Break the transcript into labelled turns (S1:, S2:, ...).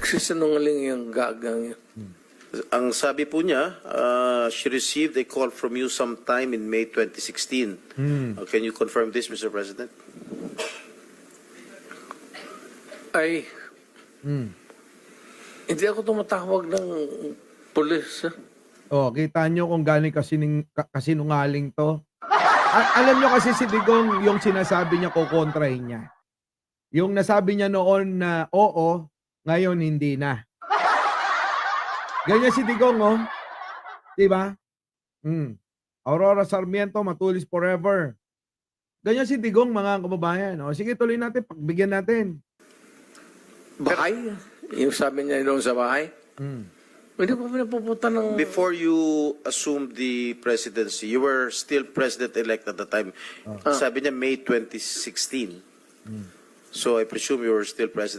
S1: Nagsisinungaling yung gagang yun.
S2: Ang sabi po niya, she received a call from you sometime in May 2016. Can you confirm this, Mr. President?
S1: Ay, hindi ako tumatawag ng pulis.
S3: Oh, kita nyo kung galing kasinungaling to. Alam nyo kasi si Digong, yung sinasabi niya kukontrahin niya. Yung nasabi niya noon na oo, ngayon hindi na. Ganyan si Digong, oh. Diba? Aurora Sarmiento, matulis forever. Ganyan si Digong, mga kababayan. O, sige, tuloy natin, pagbigyan natin.
S1: Bahay? Yung sabi niya doon sa bahay? Hindi pa pinapupunta ng...
S2: Before you assumed the presidency, you were still president-elect at the time. Sabi niya May 2016. So I presume you were still president.